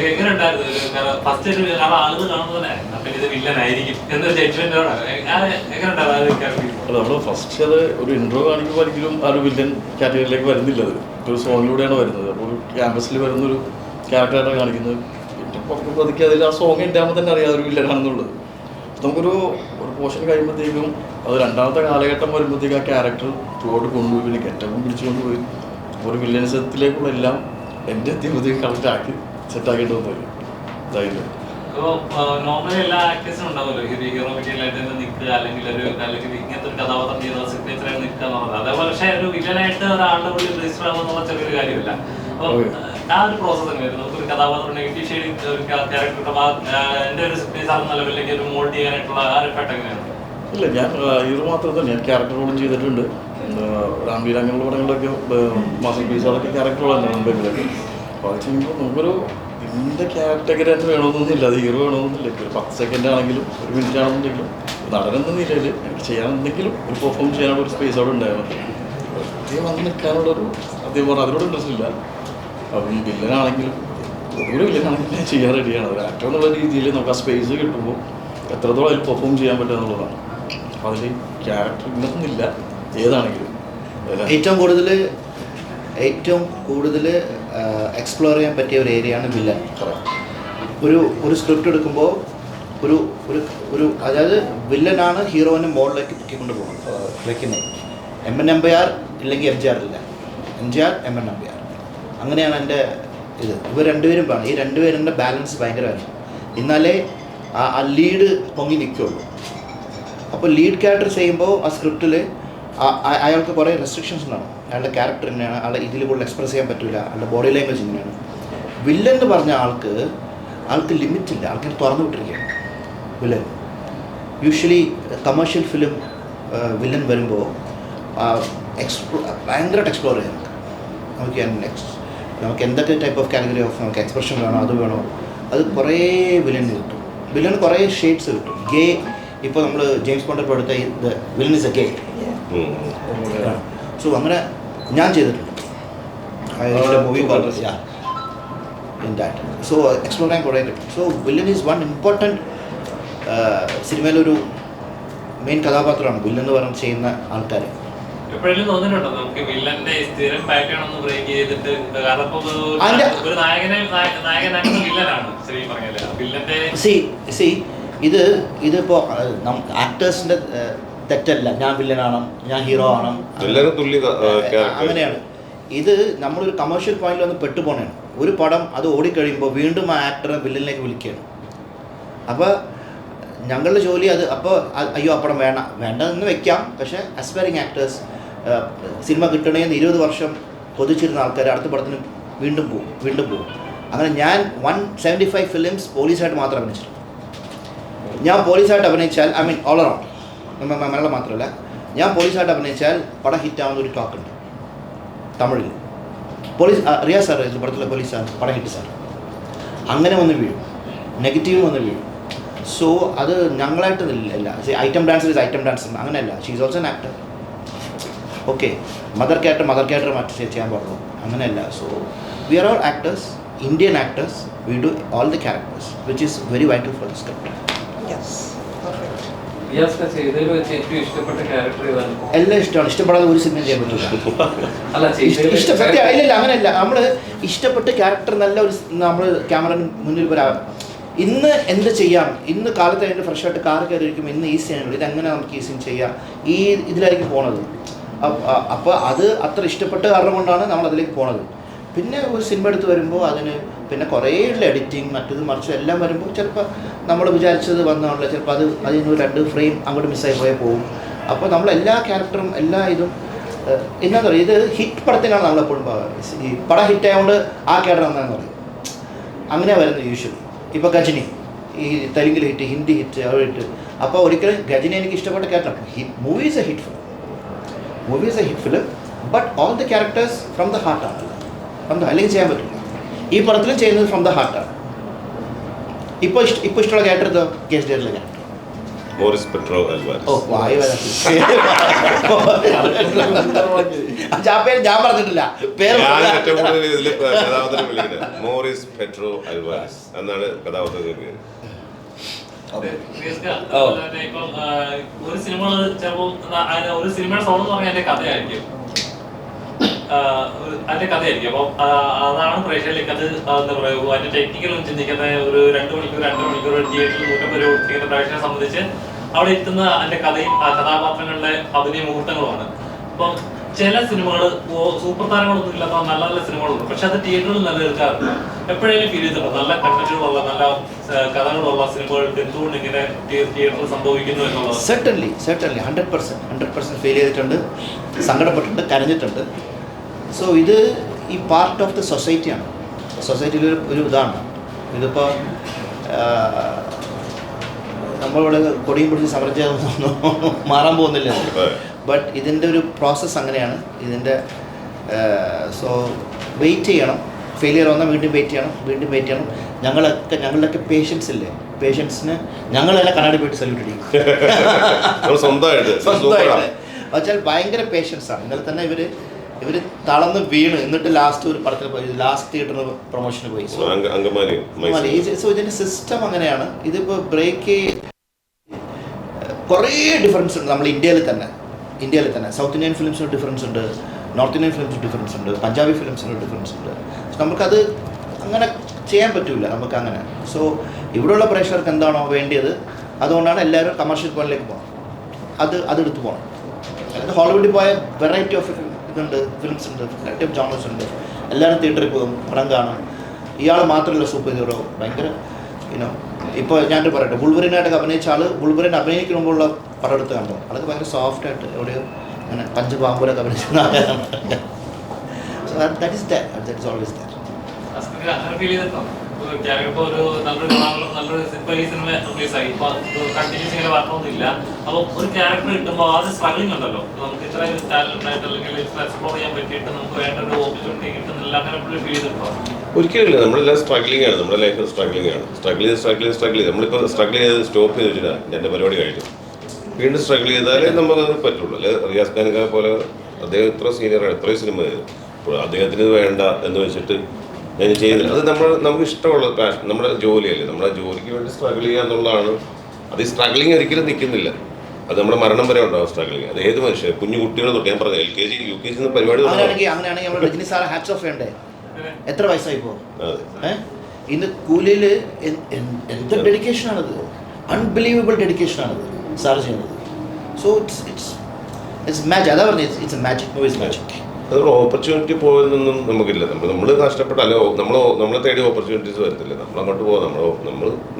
എങ്ങനെ ഉണ്ടായിരുന്നു? ഫസ്റ്റ് ആളുകൾ കാണുമ്പോൾ തന്നെ ഇത് വില്ലനായിരിക്കും എന്നൊരു ജഡ്ജ്മെന്റ് എങ്ങനെ ഉണ്ടായിരുന്നു? നമ്മൾ ഫസ്റ്റ് അത് ഒരു ഇൻട്രോ കാണിക്കുമ്പോൾ ഒരിക്കലും ആ ഒരു വില്ലൻ കാറ്റഗറിയിലേക്ക് വരുന്നില്ല. അത് ഒരു സോങ്ങിലൂടെയാണ് വരുന്നത്. അപ്പോൾ ഒരു ക്യാമ്പസിൽ വരുന്നൊരു ക്യാരക്ടറായിട്ടാണ് കാണിക്കുന്നത്. പിന്നെ പുറത്ത് പതുക്കി അതിൽ ആ സോങ് ഉണ്ടാകുമ്പോൾ തന്നെ അറിയാം ഒരു വില്ലനാണെന്നുള്ളത്. നമുക്കൊരു പോർഷൻ കഴിയുമ്പോഴത്തേക്കും അത് രണ്ടാമത്തെ കാലഘട്ടം വരുമ്പോഴത്തേക്കും ആ ക്യാരക്ടർ ത്രൂഔട്ട് കൊണ്ടുപോയി, പിന്നെ ഗെറ്റപ്പും പിടിച്ചുകൊണ്ടുപോയി ഒരു വില്ലനിസത്തിലേക്കുള്ള എല്ലാം എൻ്റെ എത്തിയപ്പോഴത്തേക്കും കറക്റ്റ് ആക്കി സെറ്റാക്കിയിട്ട് വന്നു. ഇതായില്ല. നോർമലി എല്ലാ ആക്ടേഴ്സും ഉണ്ടാവുമല്ലോ ഹീറോ മെറ്റീരിയലായിട്ട് തന്നെ നിൽക്കുക, അല്ലെങ്കിൽ ഇങ്ങനത്തെ ഒരു കഥാപാത്രം ചെയ്ത സിഗ്നേച്ചറായിട്ട് നിൽക്കുക എന്നുള്ളത്. അതേപോലെ പക്ഷേ ഒരു വില്ലനായിട്ട് ഒരാളുടെ ഉള്ളിൽ രജിസ്റ്റർ ആകുമെന്നുള്ള ചെറിയൊരു കാര്യമില്ല. അപ്പോൾ ആ ഒരു പ്രോസസ് എങ്ങനെയായിരുന്നു? നമുക്കൊരു കഥാപാത്രം നെഗറ്റീവ് ഷെയ്ഡിങ് ഒരു ക്യാരക്ടർ എൻ്റെ ഒരു സിഗ്നേച്ചർ എന്ന ലെവലിലേക്ക് ഒരു മോൾഡ് ചെയ്യാനായിട്ടുള്ള ആ ഒരു എഫക്ട് എങ്ങനെയാണ്? ഇല്ല, ഞാൻ ഹീറോ മാത്രമല്ല, ഞാൻ ക്യാരക്ടർ റോളും ചെയ്തിട്ടുണ്ട്. രാംവീർ അങ്ങനെയുള്ള പടങ്ങളിലൊക്കെ മാസ്റ്റർ പീസ് അതൊക്കെ ക്യാരക്ടറുകളാണ് മുമ്പിലൊക്കെ. അപ്പോൾ അത് ചെയ്യുമ്പോൾ നമുക്കൊരു ഇതിൻ്റെ ക്യാരക്ടർ തന്നെ വേണമെന്നൊന്നുമില്ല, അത് ഹീറോ വേണമെന്നൊന്നുമില്ല. ഒരു 10 സെക്കൻഡ് ആണെങ്കിലും ഒരു മിനിറ്റ് ആണെന്നുണ്ടെങ്കിലും നടനെന്ന നിലയിൽ എനിക്ക് ചെയ്യാനെന്തെങ്കിലും ഒരു പെർഫോം ചെയ്യാനുള്ള ഒരു സ്പേസ് അവിടെ ഉണ്ടായിരുന്നു. അദ്ദേഹം വന്ന് നിൽക്കാനുള്ളൊരു അദ്ദേഹം പറഞ്ഞാൽ അതിനോട് ഇൻട്രസ്റ്റ് ഇല്ല. അപ്പം വില്ലനാണെങ്കിലും ഒരു വില്ലനാണെങ്കിലും ഞാൻ ചെയ്യാൻ റെഡിയാണ്. ഒരു ആക്ടർ എന്നുള്ള രീതിയിൽ നമുക്ക് ആ സ്പേസ് കിട്ടുമ്പോൾ എത്രത്തോളം അതിൽ പെർഫോം ചെയ്യാൻ പറ്റുക എന്നുള്ളതാണ്. അപ്പോൾ അതിൽ ക്യാരക്ടർ ഇല്ലെന്നില്ല, ഏതാണെങ്കിലും ഏറ്റവും കൂടുതൽ എക്സ്പ്ലോർ ചെയ്യാൻ പറ്റിയ ഒരു ഏരിയയാണ് വില്ലൻ. ഒരു സ്ക്രിപ്റ്റ് എടുക്കുമ്പോൾ ഒരു ഒരു ഒരു അതായത് വില്ലനാണ് ഹീറോയിനെ മോളിലേക്ക് പൊക്കിക്കൊണ്ട് പോകുന്നത് വെക്കുന്നത്. എം.എൻ. നമ്പ്യാർ ഇല്ലെങ്കിൽ എം.ജി.ആർ ഇല്ല, എം.ജി.ആർ എം.എൻ. നമ്പ്യാർ, അങ്ങനെയാണ് എൻ്റെ ഇത്. ഇവർ രണ്ടുപേരും വേണം, ഈ രണ്ടുപേരുടെ ബാലൻസ് ഭയങ്കരമായിരുന്നു, എന്നാലേ ആ ലീഡ് പൊങ്ങി നിൽക്കുള്ളൂ. അപ്പോൾ ലീഡ് ക്യാരക്ടർ ചെയ്യുമ്പോൾ ആ സ്ക്രിപ്റ്റിൽ അയാൾക്ക് കുറേ റെസ്ട്രിക്ഷൻസ് ഉണ്ടാവും. അയാളുടെ ക്യാരക്ടറിനെയാണ് അയാളെ ഇതിൽ കൂടുതൽ എക്സ്പ്രസ് ചെയ്യാൻ പറ്റില്ല, അയാളുടെ ബോഡി ലാംഗ്വേജ് ഇങ്ങനെയാണ്. വില്ലൻ എന്ന് പറഞ്ഞ ആൾക്ക് ലിമിറ്റില്ല, ആൾക്കാർ തുറന്നു വിട്ടിരിക്കുകയാണ് villain. Usually commercial film villain വരുമ്പോൾ ഭയങ്കരമായിട്ട് എക്സ്പ്ലോർ ചെയ്യാം. നമുക്ക് എന്തൊക്കെ ടൈപ്പ് ഓഫ് കാറ്റഗറി ഓഫ് നമുക്ക് എക്സ്പ്രഷൻ വേണോ അത് വേണോ, അത് കുറേ വില്ലൻ കിട്ടും. വില്ലൻ കുറേ ഷെയ്ഡ്സ് കിട്ടും. ഗേ ഇപ്പോൾ നമ്മൾ ജെയിംസ് ബോണ്ട് ഇപ്പോൾ എടുത്ത villain is a gay. So അങ്ങനെ ഞാൻ ചെയ്തിട്ടുണ്ട് movie in that. So explore ചെയ്യാൻ കുറേ കിട്ടും. So villain is one important സിനിമയിലൊരു മെയിൻ കഥാപാത്രമാണ് വില്ലൻ എന്ന് പറഞ്ഞ് ചെയ്യുന്ന ആൾക്കാർ. എപ്പോഴെങ്കിലും തോന്നിയിട്ടുണ്ടോ നമുക്ക് വില്ലന്റെ സ്ഥിരം പാറ്റേൺ ഒന്ന് ബ്രേക്ക് ചെയ്തിട്ട്, കാരണം ഇപ്പൊ ഒരു നായകനാണ് വില്ലനാണ് ശരിക്കും പറഞ്ഞാല് വില്ലന്റെ സി ഇതിപ്പോൾ ആക്ടേഴ്സിൻ്റെ തെറ്റല്ല, ഞാൻ വില്ലനാണ് ഞാൻ ഹീറോ ആണ് അങ്ങനെയാണ്. ഇത് നമ്മളൊരു കമേഴ്ഷ്യൽ പോയിന്റിൽ വന്ന് പെട്ടുപോകണതാണ്. ഒരു പടം അത് ഓടിക്കഴിയുമ്പോൾ വീണ്ടും ആ ആക്ടറെ വില്ലനിലേക്ക് വിളിക്കുകയാണ്. അപ്പോൾ ഞങ്ങളുടെ ജോലി അത് അപ്പോൾ അയ്യോ ആ പടം വേണ്ടെന്ന് വെക്കാം. പക്ഷേ അസ്പയറിങ് ആക്ടേഴ്സ് സിനിമ കിട്ടണമെന്ന് 20 വർഷം കൊതിച്ചിരുന്ന ആൾക്കാർ അടുത്ത പടത്തിന് വീണ്ടും പോകും. അങ്ങനെ ഞാൻ 175 ഫിലിംസ് പോലീസായിട്ട് മാത്രം അഭിനയിച്ചിട്ടുണ്ട്. ഞാൻ പോലീസായിട്ട് അഭിനയിച്ചാൽ ഓൾ അറൗണ്ട് മലയാളം മാത്രമല്ല, ഞാൻ പോലീസായിട്ട് അഭിനയിച്ചാൽ പടം ഹിറ്റാവുന്ന ഒരു ടോക്കുണ്ട് തമിഴിൽ. പോലീസ് റിയാസ് സാർ ഇതിൽ പടത്തിലെ പോലീസാണ് പടം ഹിറ്റ് സാർ, അങ്ങനെ വന്ന് വീഴും, നെഗറ്റീവ് വന്ന് വീഴും. സോ അത് ഞങ്ങളായിട്ട് ഇല്ല. Item dancer is item dancer അങ്ങനെയല്ല, she is also an actor. Okay, mother character മറ്റു ചെയ്യാൻ പാടുള്ളൂ, അങ്ങനെയല്ല. So we are all actors, Indian actors, we do all the characters, which is very vital for the script. Yes, perfect. എല്ലാം ഇഷ്ടമാണ്. ഇഷ്ടപ്പെടാതെ ഒരു cinema ചെയ്യാൻ പറ്റില്ല. ഇഷ്ടപ്പെട്ട ഇല്ല അങ്ങനെയല്ല, നമ്മൾ ഇഷ്ടപ്പെട്ട ക്യാരക്ടർ നല്ല ഒരു നമ്മൾ ക്യാമറ മുന്നിൽ വരാം. ഇന്ന് എന്ത് ചെയ്യാം, ഇന്ന് കാലത്ത് അതിൻ്റെ ഫ്രഷായിട്ട് കാർ കയറിയിരിക്കും, ഇന്ന് ഈ സീനുള്ളൂ, ഇതെങ്ങനെ നമുക്ക് ഈ സീൻ ചെയ്യാം, ഈ ഇതിലായിരിക്കും പോണത്. അപ്പോൾ അത് അത്ര ഇഷ്ടപ്പെട്ട കാരണം കൊണ്ടാണ് നമ്മൾ അതിലേക്ക് പോണത്. പിന്നെ ഒരു സിനിമ എടുത്ത് വരുമ്പോൾ അതിന് പിന്നെ കുറേ എഡിറ്റിങ് മറ്റത് മറിച്ച് എല്ലാം വരുമ്പോൾ ചിലപ്പോൾ നമ്മൾ വിചാരിച്ചത് വന്നാണല്ലോ, ചിലപ്പോൾ അതിന് 2 ഫ്രെയിം അങ്ങോട്ട് മിസ്സായി പോയാൽ പോകും. അപ്പോൾ നമ്മൾ എല്ലാ ക്യാരക്ടറും എല്ലാ ഇതും എന്താണെന്ന് പറയുക, ഇത് ഹിറ്റ് പടത്തിനാണ് നമ്മളെപ്പോഴും ഈ പടം ഹിറ്റായതുകൊണ്ട് ആ ക്യാരക്ടർ എന്താണെന്ന് പറയും, അങ്ങനെയാണ് വരുന്നത് യൂഷ്വലി. ഇപ്പോൾ ഗജനി ഈ തെലുങ്കിൽ ഹിറ്റ്, ഹിന്ദി ഹിറ്റ്, അവിടെ ഹിറ്റ്. അപ്പോൾ ഒരിക്കലും ഗജനി എനിക്ക് ഇഷ്ടപ്പെട്ട character. Movie is a hit film, but all the characters from the ഹാർട്ടാണ്. അല്ലെങ്കിൽ ചെയ്യാൻ പറ്റില്ല. ഈ പടത്തിലും ചെയ്യുന്നത് ഫ്രം ദ ഹാർട്ടാണ്. ഇപ്പോൾ ഇഷ്ടമുള്ള ക്യാരക്ടർ കേസ് ഡയറിലെ ക്യാരക്ടർ മോറിസ് പെട്രോ അൽവാരസ്. ഞാൻ പറഞ്ഞിട്ടില്ല പേര്. ഏറ്റവും കൂടുതൽ ഇതിൽ കഥാപാത്രം വിളിക്കുന്നത് മോറിസ് പെട്രോ അൽവാരസ് എന്നാണ് കഥാപാത്രത്തിന്റെ പേര്. ഇപ്പം ഒരു സിനിമ ചിലപ്പോൾ ഒരു സിനിമയുടെ സോൾ എന്ന് പറഞ്ഞാൽ അതിന്റെ കഥയായിരിക്കും. അപ്പം അതാണ് പ്രേക്ഷകരിലേക്ക് അത് എന്താ പറയുക, അതിന്റെ ടെക്നിക്കലും ചിന്തിക്കുന്ന ഒരു 2 മണിക്കൂർ തിയേറ്ററിൽ 150 രൂപ ടിക്കറ്റ് പ്രേക്ഷകരെ സംബന്ധിച്ച് അവിടെ എത്തുന്ന അതിന്റെ കഥയും ആ കഥാപാത്രങ്ങളുടെ അഭിനയ മുഹൂർത്തങ്ങളുമാണ്. അപ്പം ചില സിനിമകൾ സൂപ്പർ താരങ്ങളൊന്നും ഇല്ലാത്ത നല്ല നല്ല സിനിമകളുണ്ട്, പക്ഷെ അത് തിയേറ്ററിൽ നിലനിൽക്കാറുണ്ട്. എപ്പോഴെങ്കിലും ഫീൽ ചെയ്തിട്ടുണ്ടോ നല്ല കണ്ടന്റുകളുള്ള നല്ല കഥകളുള്ള സിനിമകൾക്ക് എന്തുകൊണ്ട് ഇങ്ങനെ തിയേറ്ററിൽ സംഭവിക്കുന്നു എന്നുള്ളത്? certainly 100% ഫീൽ ചെയ്തിട്ടുണ്ട്, സങ്കടപ്പെട്ടിട്ടുണ്ട്, കരഞ്ഞിട്ടുണ്ട്. സോ ഇത് ഈ പാർട്ട് ഓഫ് ദ സൊസൈറ്റിയാണ്. സൊസൈറ്റിയിൽ ഒരു ഇതാണ്. ഇതിപ്പോൾ നമ്മളിവിടെ കൊടിയും പിടിച്ച് സമരം ചെയ്തൊന്നും മാറാൻ പോകുന്നില്ല. ബട്ട് ഇതിൻ്റെ ഒരു പ്രോസസ്സ് അങ്ങനെയാണ്. ഇതിൻ്റെ സോ വെയിറ്റ് ചെയ്യണം. ഫെയിലിയർ വന്നാൽ വീണ്ടും വെയിറ്റ് ചെയ്യണം. ഞങ്ങളുടെയൊക്കെ പേഷ്യൻസ് ഇല്ലേ, പേഷ്യൻസിന് ഞങ്ങൾ തന്നെ കണ്ണാടി പോയിട്ട് സല്യൂട്ട് ചെയ്യും സ്വന്തമായിട്ട്. വെച്ചാൽ ഭയങ്കര പേഷ്യൻസാണ്. ഇന്നലെ തന്നെ ഇവർ തളർന്ന് വീണ് എന്നിട്ട് ലാസ്റ്റ് ഒരു പടത്തിൽ പോയി, ലാസ്റ്റ് തിയേറ്ററിന് പ്രൊമോഷന് പോയി. സോ ഇതിൻ്റെ സിസ്റ്റം അങ്ങനെയാണ്. ഇതിപ്പോൾ ബ്രേക്ക് കുറേ ഡിഫറൻസ് ഉണ്ട് നമ്മൾ ഇന്ത്യയിൽ തന്നെ. സൗത്ത് ഇന്ത്യൻ ഫിലിംസിന് ഡിഫറൻസ് ഉണ്ട്, നോർത്ത് ഇന്ത്യൻ ഫിലിംസിന് ഡിഫറൻസ് ഉണ്ട്, പഞ്ചാബി ഫിലിംസിന് ഡിഫറൻസ് ഉണ്ട്. നമുക്കത് അങ്ങനെ ചെയ്യാൻ പറ്റില്ല നമുക്കങ്ങനെ. സോ ഇവിടെയുള്ള പ്രേക്ഷകർക്ക് എന്താണോ വേണ്ടിയത് അതുകൊണ്ടാണ് എല്ലാവരും കമേഴ്ഷ്യൽ പോയിന്റിലേക്ക് പോകണം, അതെടുത്ത് പോകണം. അതായത് ഹോളിവുഡിൽ പോയ വെറൈറ്റി ഓഫ് ഇതുണ്ട്, ഫിലിംസ് ഉണ്ട്, വെറൈറ്റി ഓഫ് ജോണേഴ്സ് ഉണ്ട്. എല്ലാവരും തിയേറ്ററിൽ പോകും, പടം കാണും. ഇയാൾ മാത്രമല്ല സൂപ്പർ ഹീറോ, ഭയങ്കര ഇപ്പോൾ ഞാനൊരു പറയട്ടെ, ബുൾവറിനായിട്ടൊക്കെ അഭിനയിച്ച ആൾ ബുൾവറിൻ അഭിനയിക്കുമ്പോഴുള്ള പടം എടുത്ത് കണ്ടോ, അതൊക്കെ ഭയങ്കര സോഫ്റ്റായിട്ട് എവിടെയോ അങ്ങനെ പഞ്ചപാമ്പൂരൊക്കെ അഭിനയിക്കുന്ന ആളാണ്. So that is always that. അങ്ങനെ ഫീൽ ചെയ്തിട്ടോ ഇപ്പോൾ ഒരു നല്ലൊരു സിനിമ റിലീസായി, ഇപ്പോൾ കണ്ടിന്യൂസ് ഇങ്ങനെ വരണമെന്നില്ല. അപ്പോൾ ഒരു ക്യാരക്ടർ കിട്ടുമ്പോൾ അത് സ്ട്രഗ്ലിംഗ് ഉണ്ടല്ലോ, നമുക്ക് ഇത്രയും ടാലന്റ് ആയിട്ട് അല്ലെങ്കിൽ എക്സ്പ്ലോർ ചെയ്യാൻ പറ്റിയിട്ട് നമുക്ക് വേണ്ട ഒരു ഓപ്പർച്യൂണിറ്റി കിട്ടുന്നില്ല, അങ്ങനെ ഫീൽ ചെയ്തിട്ടോ? ഒരിക്കലില്ല, നമ്മളെല്ലാം സ്ട്രഗ്ലിംഗ് ആണ്, നമ്മുടെ ലൈഫ് സ്ട്രഗ്ലിംഗ് ആണ്. സ്ട്രഗിൾ ചെയ്ത് നമ്മളിപ്പോൾ സ്ട്രഗിൾ ചെയ്ത് സ്റ്റോപ്പ് ചെയ്ത് വെച്ചിട്ടാണ് എൻ്റെ പരിപാടി കഴിഞ്ഞു. വീണ്ടും സ്ട്രഗിൾ ചെയ്താലേ നമുക്കത് പറ്റുള്ളൂ. അല്ലെ റിയാസ് ഖാനൊക്കെ പോലെ അദ്ദേഹം ഇത്ര സീനിയറാണ്, ഇത്രയും സിനിമ ചെയ്തു, അപ്പോൾ അദ്ദേഹത്തിന് വേണ്ട എന്ന് വെച്ചിട്ട് ഞാൻ ചെയ്യുന്നില്ല. അത് നമുക്ക് ഇഷ്ടമുള്ള പാഷൻ, നമ്മുടെ ജോലിയല്ലേ, നമ്മുടെ ജോലിക്ക് വേണ്ടി സ്ട്രഗിൾ ചെയ്യുക എന്നുള്ളതാണ്. അത് ഈ സ്ട്രഗ്ലിംഗ് ഒരിക്കലും നിൽക്കുന്നില്ല, അത് നമ്മുടെ മരണം വരെ ഉണ്ടാവും സ്ട്രഗ്ലിംഗ്. അത് ഏത് മനുഷ്യൻ, കുഞ്ഞു കുട്ടികളെ തൊട്ട്, ഞാൻ പറഞ്ഞു LKG UKG പരിപാടി അങ്ങനെയാണെങ്കിൽ നമ്മൾ രജനി സാർ ഹാറ്റ്സ് ഓഫ് വേണ്ടേ? എത്ര വയസ്സായി ഇപ്പോൾ? ഇന്ന് കൂലിയിൽ എന്ത് ഡെഡിക്കേഷനാണത്, അൺബിലീവബിൾ ഡെഡിക്കേഷനാണത് സാർ ചെയ്യുന്നത്. So it's magic. അതാ പറഞ്ഞത്, it's A magic, movies magic. അതൊരു ഓപ്പർച്യൂണിറ്റി പോയതൊന്നും നമുക്കില്ല. നമ്മൾ കഷ്ടപ്പെട്ടല്ലോ, നമ്മളെ തേടി ഓപ്പർച്യൂണിറ്റീസ് വരത്തില്ല. നമ്മളങ്ങോട്ട് പോകാം,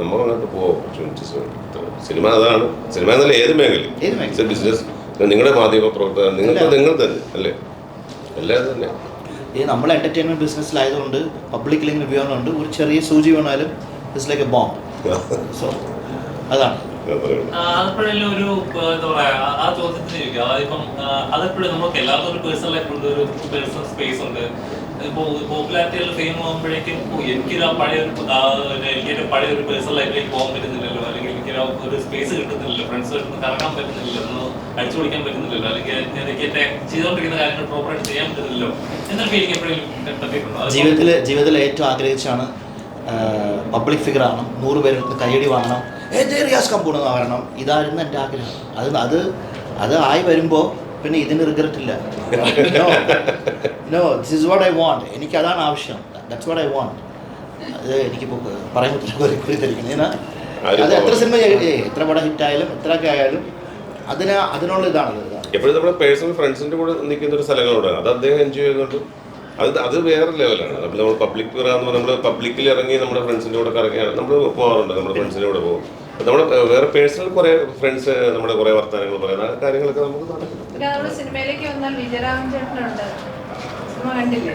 നമ്മളങ്ങോട്ട് പോകാം ഓപ്പർച്യൂണിറ്റീസ് വേണ്ടി. സിനിമ അതാണ്, സിനിമ എന്നല്ല ഏത് മേഖലയും, ബിസിനസ്, നിങ്ങളുടെ മാധ്യമ പ്രവർത്തകർ, നിങ്ങൾ തന്നെ അല്ലേ, എല്ലാവരും തന്നെ. ഈ നമ്മൾ എൻ്റർടൈൻമെൻറ്റ് ബിസിനസ്സിലായതുകൊണ്ട് പബ്ലിക്കിലേക്ക് റിവ്യൂ ആവുന്നുണ്ട്, ഒരു ചെറിയ സൂചി വേണാലും it's like a bomb. So അതാണ് അതെപ്പോഴെല്ലാം ഒരു എന്താ പറയാ, ആ ചോദ്യത്തിന് ചോദിക്കുക, അതായതിപ്പം അതെപ്പോഴും നമുക്ക് എല്ലാവർക്കും ഒരു പേഴ്സണൽ ലൈഫ് ഉണ്ട്, ഒരു പേഴ്സണൽ സ്പേസ് ഉണ്ട്. ഇപ്പോൾ പോപ്പുലാരിറ്റിയിൽ ഫെയിം ആകുമ്പോഴേക്കും എനിക്കൊരു പഴയ ഒരു പേഴ്സണൽ ലൈഫിലേക്ക് പോകാൻ പറ്റുന്നില്ലല്ലോ, അല്ലെങ്കിൽ എനിക്കൊരു ഒരു സ്പേസ് കിട്ടുന്നില്ലല്ലോ, ഫ്രണ്ട്സുമായിട്ട് കറങ്ങാൻ പറ്റുന്നില്ലല്ലോ, ഒന്ന് അടിച്ചു പൊളിക്കാൻ പറ്റുന്നില്ലല്ലോ, അല്ലെങ്കിൽ എനിക്ക് എന്റെ ചെയ്തുകൊണ്ടിരിക്കുന്ന കാര്യങ്ങൾ പ്രോപ്പറായിട്ട് ചെയ്യാൻ പറ്റുന്നില്ലല്ലോ എന്നൊരു ഫീലിംഗ് എപ്പോഴെങ്കിലും പറ്റിയിട്ടുണ്ടോ? ജീവിതത്തിൽ ഏറ്റവും ആഗ്രഹിച്ചാണ് പബ്ലിക് ഫിഗർ ആവണം, 100 പേർക്ക് കയ്യടി വാങ്ങണം, റിയാസ് കമ്പൂണെന്ന് വരണം, ഇതായിരുന്നു എൻ്റെ ആഗ്രഹം. അത് ആയി വരുമ്പോൾ പിന്നെ ഇതിന് റിഗ്രറ്റ് ഇല്ല. No this is what I want, എനിക്കതാണ് ആവശ്യം, ദാറ്റ്സ് വാട്ട് ഐ വാണ്ട്. അത് എനിക്കിപ്പോൾ പറയാൻ കുറിച്ചിരിക്കണം. അത് എത്ര സിനിമ എത്ര പടം ഹിറ്റായാലും എത്രയൊക്കെ ആയാലും അതിനുള്ള ഇതാണ്. എപ്പോഴും നമ്മുടെ പേഴ്സണൽ ഫ്രണ്ട്സിൻ്റെ കൂടെ നിൽക്കുന്ന ഒരു സ്ഥലങ്ങളുണ്ട്, അത് അദ്ദേഹം എൻജോയ് ചെയ്യുന്നുണ്ട്. അത് വേറെ ലെവലാണ്. അപ്പോൾ നമ്മൾ പബ്ലിക് ഫിഗറാകുമ്പോൾ നമ്മൾ പബ്ലിക്കിൽ ഇറങ്ങി നമ്മുടെ ഫ്രണ്ട്സിൻ്റെ കൂടെ കറങ്ങിയാണ് നമ്മൾ പോകാറുണ്ട്, നമ്മുടെ ഫ്രണ്ട്സിൻ്റെ കൂടെ പോകും. നമ്മൾ വേറെ പേഴ്സണൽ കുറേ ഫ്രണ്ട്സ്, നമ്മുടെ കുറേ വർത്തമാനങ്ങൾ പറയുന്ന കാര്യങ്ങളൊക്കെ നമുക്ക് നടക്കും. സിനിമയിലേക്ക് വന്നാൽ വിജയരാമൻ ചേട്ടനുണ്ട്, സിനിമ കണ്ടില്ലേ?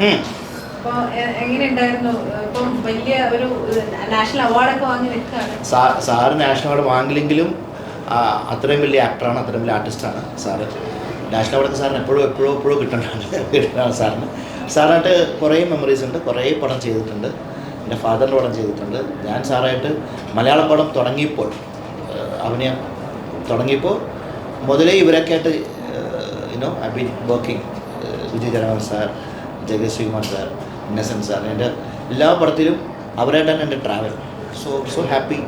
അപ്പോൾ എങ്ങനെയുണ്ടായിരുന്നു? ഇപ്പം വലിയ ഒരു നാഷണൽ അവാർഡൊക്കെ വാങ്ങി നിൽക്കുകയാണ് സാറ്. നാഷണൽ അവാർഡ് വാങ്ങില്ലെങ്കിലും അത്രയും വലിയ ആക്ടറാണ്, അത്രയും വലിയ ആർട്ടിസ്റ്റാണ് സാറ്. നാഷണൽ അവാർഡൊക്കെ സാറിന് എപ്പോഴും കിട്ടേണ്ടതാണ് സാറിന്. സാറായിട്ട് കുറേ മെമ്മറീസ് ഉണ്ട്, കുറേ പടം ചെയ്തിട്ടുണ്ട്, എൻ്റെ ഫാദറിൻ്റെ പടം ചെയ്തിട്ടുണ്ട്. ഞാൻ സാറായിട്ട് മലയാള പടം തുടങ്ങിയപ്പോൾ, അഭിനയം തുടങ്ങിയപ്പോൾ മുതലേ ഇവരൊക്കെ ആയിട്ട് I been working. Vijay Janavan sir, Jagadish Sreekumar sir, Innocent sir, എൻ്റെ എല്ലാ പടത്തിലും അവരായിട്ടാണ് എൻ്റെ ട്രാവൽ. So happy.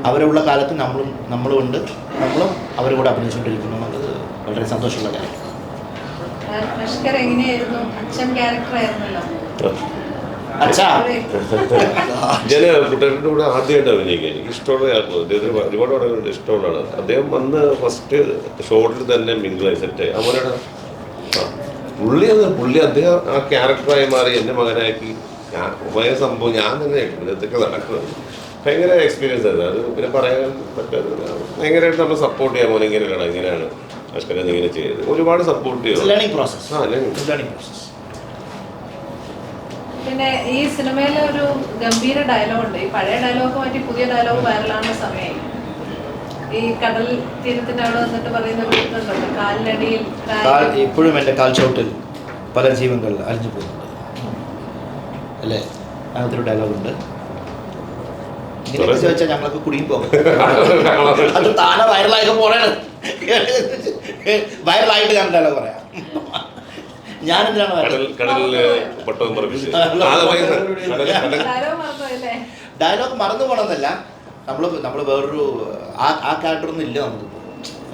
അവരുള്ള കാലത്ത് നമ്മളും ഉണ്ട്, നമ്മളും അവരുടെ കൂടെ അഭിനയിച്ചുകൊണ്ടിരിക്കുന്നു എന്നുള്ളത് വളരെ സന്തോഷമുള്ള കാര്യം. എങ്ങനെയായിരുന്നു? അച്ഛൻ ക്യാരക്ടറായിരുന്നല്ലോ. ഞാൻ കുട്ടേട്ടൻ്റെ കൂടെ ആദ്യമായിട്ട് അഭിനയിക്കുക, എനിക്ക് ഇഷ്ടമുള്ള അദ്ദേഹത്തിന് ഒരുപാട് പടങ്ങളുണ്ട്, ഇഷ്ടമുള്ളതാണ്. അദ്ദേഹം വന്ന് ഫസ്റ്റ് ഷോട്ടിൽ തന്നെ മിങ്കിളായി സെറ്റായി. അവരുടെ പുള്ളി അദ്ദേഹം ആ ക്യാരക്ടറായി മാറി, എൻ്റെ മകനാക്കി. ഭയങ്കര സംഭവം, ഞാൻ തന്നെ ഇതൊക്കെ നടക്കുന്നത് ഭയങ്കര എക്സ്പീരിയൻസ് ആയിരുന്നു. അത് പിന്നെ പറയാൻ പറ്റാതെ ഭയങ്കരമായിട്ട് നമ്മൾ സപ്പോർട്ട് ചെയ്യാൻ പോലെ ഇങ്ങനെയാണ് അഷ്കരൻ ഇങ്ങനെ ചെയ്ത് ഒരുപാട് സപ്പോർട്ട് ചെയ്യും. Learning process. പിന്നെ ഈ സിനിമയിലെ ഒരു ഗംഭീര ഡയലോഗുണ്ട്, ഈ പഴയ ഡയലോഗ് മാറ്റി പുതിയ ഡയലോഗ് വൈറലാകുന്ന സമയമായി. ഈ കടൽ തീരത്തിന്റെ അവിടെ വന്നിട്ട് പറയുന്ന കാലിനടിയിൽ ഇപ്പോഴും എൻ്റെ കാൽ ചവിട്ടിൽ പല ജീവങ്ങൾ അലിഞ്ഞു പോകുന്നുണ്ട് അല്ലേ, അങ്ങനത്തെ ഒരു ഡയലോഗുണ്ട്. ഇങ്ങനെ ചോദിച്ചാൽ ഞങ്ങളൊക്കെ കുടുങ്ങി പോകും. അത് താനെ വൈറലായിട്ട് പോണേണ്, വൈറലായിട്ട് ഞാൻ ഡയലോഗ് പറയാം. ഞാനെന്തിനാണ് ഡയലോഗ് മറന്നു പോകണമെന്നല്ല, നമ്മൾ വേറൊരു ആ ക്യാരക്ടറൊന്നും ഇല്ല നമുക്കിപ്പോൾ.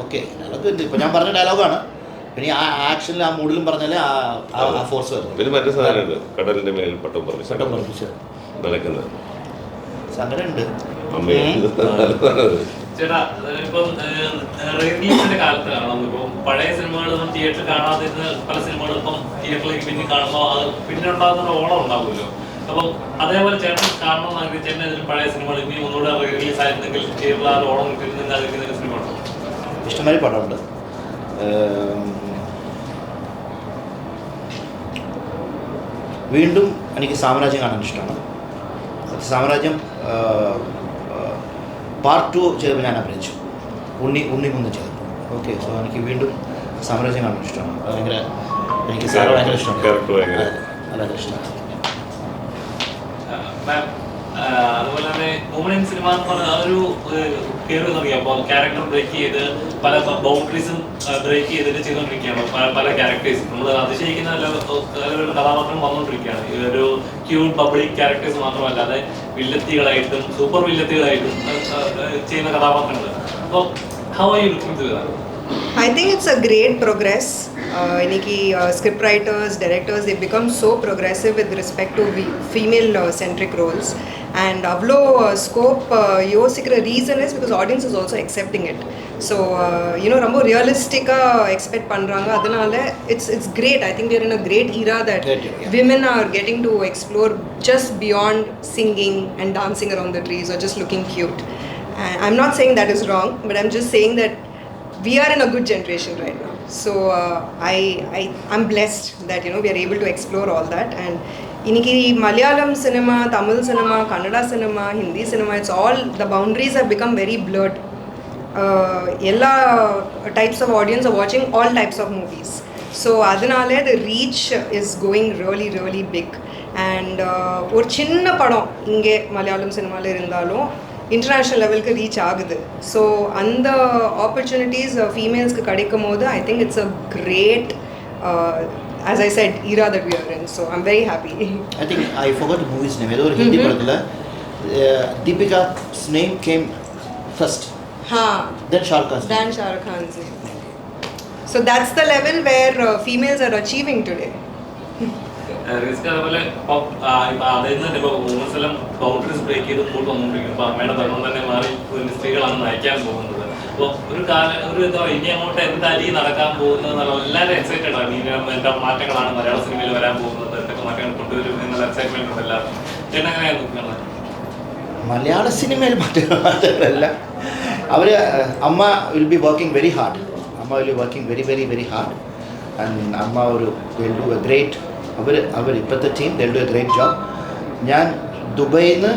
ഓക്കെ, ഡയലോഗ് ഉണ്ട്. ഇപ്പോൾ ഞാൻ പറഞ്ഞ ഡയലോഗാണ്, ഇനി ആ ആക്ഷനിൽ ആ മൂഡിലും പറഞ്ഞാലേ ആ ഫോഴ്സ് വരും. പിന്നെ മറ്റു സാധനമുണ്ട്, കടലിന്റെ മേൽ പട്ടം പറപ്പിച്ച് നടക്കുന്നത് അങ്ങനെയുണ്ട്. അമ്മയെ ചേട്ടാ ഇപ്പം റിലീസിന്റെ കാലത്ത് കാണാം, ഇപ്പം പഴയ സിനിമകൾ നമ്മൾ തിയേറ്ററിൽ കാണാതിരുന്ന പല സിനിമകളും ഇപ്പം തിയേറ്ററിലേക്ക് പിന്നെ കാണുമ്പോൾ അത് പിന്നെ ഉണ്ടാകുന്ന ഓളം ഉണ്ടാവുമല്ലോ. അപ്പം അതേപോലെ ചേട്ടൻ കാണണമെന്ന് ആഗ്രഹിച്ചേട്ടൻ ഇതിൽ പഴയ സിനിമകൾ ഇനി ഒന്നുകൂടെ റിലീസ് ആയിരുന്നെങ്കിൽ തിയേറ്ററിൽ ആ ഓളം കിട്ടുന്ന ആഗ്രഹിക്കുന്ന സിനിമ ഉണ്ടോ? ഇഷ്ടംമാതിരി പടമുണ്ട്. വീണ്ടും എനിക്ക് സാമ്രാജ്യം കാണാൻ ഇഷ്ടമാണ്. സാമ്രാജ്യം പാർട്ട് 2 ചെയ്തപ്പോൾ ഞാൻ അഭിനയിച്ചു, ഉണ്ണിമുന്ന് ചെയ്തപ്പോൾ. ഓക്കെ, സോ എനിക്ക് വീണ്ടും സാമ്രാജ്യം കാണാൻ ഇഷ്ടമാണ്. ഭയങ്കര എനിക്ക് സാറ് ഭയങ്കര ഇഷ്ടമാണ്, വളരെ ഇഷ്ടമാണ്. അതുപോലെ തന്നെ വുമൺ ഇൻ സിനിമ എന്ന് പറഞ്ഞ ഒരു കയറി അറിയാം. അപ്പോൾ ക്യാരക്ടർ ബ്രേക്ക് ചെയ്ത് പല ബൗണ്ടറീസും ബ്രേക്ക് ചെയ്തിട്ട് ചെയ്തുകൊണ്ടിരിക്കുകയാണ് പല ക്യാരക്ടേഴ്സും. നമ്മൾ അതിശയിക്കുന്ന കഥാപാത്രം വന്നുകൊണ്ടിരിക്കുകയാണ്. ഈ ഒരു ക്യൂട്ട് പബ്ലിക് ക്യാരക്ടേഴ്സ് മാത്രമല്ലാതെ വില്ലത്തികളായിട്ടും സൂപ്പർ വില്ലത്തികളായിട്ടും ചെയ്യുന്ന കഥാപാത്രങ്ങൾ. അപ്പോൾ how are you looking to that? I think it's a great progress. Script writers, directors, they've become so progressive with respect to female centric roles. And avlo scope yosikra reason is because audience is also accepting it. So romba realistic expect pandranga, adanale it's great. I think we're in a great era that women are getting to explore just beyond singing and dancing around the trees or just looking cute. I'm not saying that is wrong, but I'm just saying that we are in a good generation right now. So I'm blessed that we are able to explore all that. And iniki Malayalam cinema, Tamil cinema, Kannada cinema, Hindi cinema, it's all, the boundaries have become very blurred. Ella types of audience are watching all types of movies. So adanale the reach is going really really big. And or chinna padam inge Malayalam cinema la irundalo international level ku reach agudhu. So and the opportunities females ku kadikumbodhu, I think it's a great as I said era that we are in. So I'm very happy. I think I forgot the movie's name. Edo Hindi padathila Deepika's name came first, then Shah Rukh Khan's name. So that's the level where females are achieving today. Risk അതുപോലെ അതിൽ നിന്ന് ഇപ്പോൾ വുമൻസെല്ലാം boundaries break ചെയ്ത് മുമ്പോട്ട് വന്നുകൊണ്ടിരിക്കുന്നു. ഇപ്പോൾ അമ്മയുടെ ഭരണം തന്നെ മാറി സ്ത്രീകളാണ് നയിക്കാൻ പോകുന്നത്. അപ്പോൾ എന്താ പറയുക, ഇനി അങ്ങോട്ട് എന്തായാലും നടക്കാൻ പോകുന്നത് എല്ലാവരും എക്സൈറ്റഡ് ആണ്. ഇനി എന്താ മാറ്റങ്ങളാണ് മലയാള സിനിമയിൽ വരാൻ പോകുന്നത്, എന്തൊക്കെ മാറ്റങ്ങൾ കൊണ്ടുവരും എന്നുള്ള എക്സൈറ്റ്മെന്റ് ഉണ്ട് എല്ലാവരും. ചേട്ടൻ എങ്ങനെയാണ് നോക്കുന്നത്? മലയാള സിനിമയിൽ മാറ്റങ്ങളല്ല, അവർ AMMA will be working very hard. AMMA will be working very very very hard. And AMMA will do a great, അവർ ഇപ്പോഴത്തെ team will do a great job. ഞാൻ ദുബൈയിൽ നിന്ന്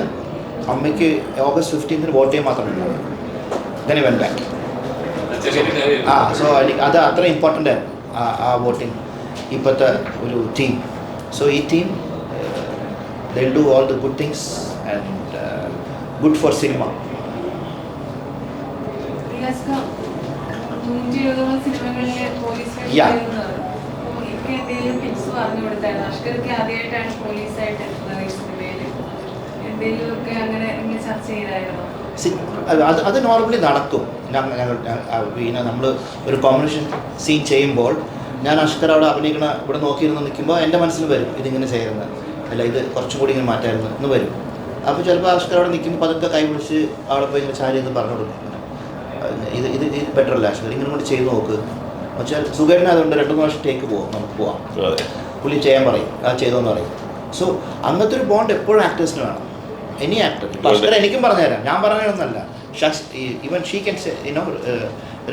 അമ്മയ്ക്ക് August 15 വോട്ട് ചെയ്യാൻ മാത്രമല്ല, then I went back. So അത് അത്ര ഇമ്പോർട്ടൻ്റ് ആയിരുന്നു ആ വോട്ടിങ് ഇപ്പോഴത്തെ ഒരു ടീം. സോ ഈ team they will do all the good things and good for cinema. Yeah. അത് നോർമലി നടക്കും. നമ്മൾ ഒരു കോമ്പിനേഷൻ സീൻ ചെയ്യുമ്പോൾ ഞാൻ അഷ്കർ അവിടെ അഭിനയിക്കണ ഇവിടെ നോക്കിയിരുന്ന് നിൽക്കുമ്പോൾ എൻ്റെ മനസ്സിൽ വരും ഇതിങ്ങനെ ചെയ്യുന്നത്, അല്ല ഇത് കുറച്ചും കൂടി ഇങ്ങനെ മാറ്റായിരുന്നു എന്ന് വരും. അപ്പോൾ ചിലപ്പോൾ അഷ്കർ അവിടെ നിൽക്കുമ്പോൾ പതുക്കെ കൈ പിടിച്ച് അവിടെ പോയി ഇങ്ങനെ ചാരി എന്ന് പറഞ്ഞു കൊടുക്കും, ഇത് ബെറ്റർ അല്ല അഷ്കർ, ഇങ്ങനെ കൂടി ചെയ്ത് നോക്ക്. വെച്ചാൽ സുഖേട്ടനെ അതുകൊണ്ട് 2-3 വർഷം ടേക്ക് പോകാം, നമുക്ക് പോവാം, പുള്ളി ചെയ്യാൻ പറയും, അത് ചെയ്തോന്ന് പറയും. സോ അങ്ങനത്തെ ഒരു ബോണ്ട് എപ്പോഴും ആക്ടേഴ്സിന് വേണം. എനി ആക്ടർ, ഇപ്പോൾ അഷ്കർ എനിക്കും പറഞ്ഞുതരാം, ഞാൻ പറഞ്ഞതൊന്നല്ല. Even she can say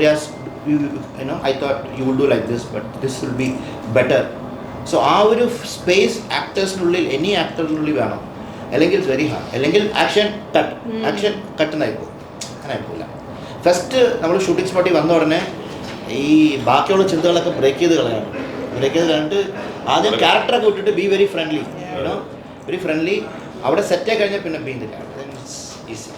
Riyas I thought you would do like this, but this will be better. So ആ ഒരു സ്പേസ് ആക്ടേഴ്സിനുള്ളിൽ, എനി ആക്ടറിനുള്ളിൽ വേണം. അല്ലെങ്കിൽ ഇറ്റ്സ് വെരി ഹാർഡ്. അല്ലെങ്കിൽ ആക്ഷൻ കട്ടെന്നായി പോകും, അങ്ങനെ ആയിപ്പോയില്ല. ഫസ്റ്റ് നമ്മൾ ഷൂട്ടിംഗ് സ്പോട്ടിൽ വന്ന ഉടനെ ഈ ബാക്കിയുള്ള ചിന്തകളൊക്കെ ബ്രേക്ക് ചെയ്ത് കളഞ്ഞിട്ട് ആദ്യം ക്യാരക്ടറൊക്കെ വിട്ടിട്ട് be very friendly, very friendly. അവിടെ സെറ്റായി കഴിഞ്ഞാൽ പിന്നെ ബി ദ ക്യാരക്ടർ ഈസി.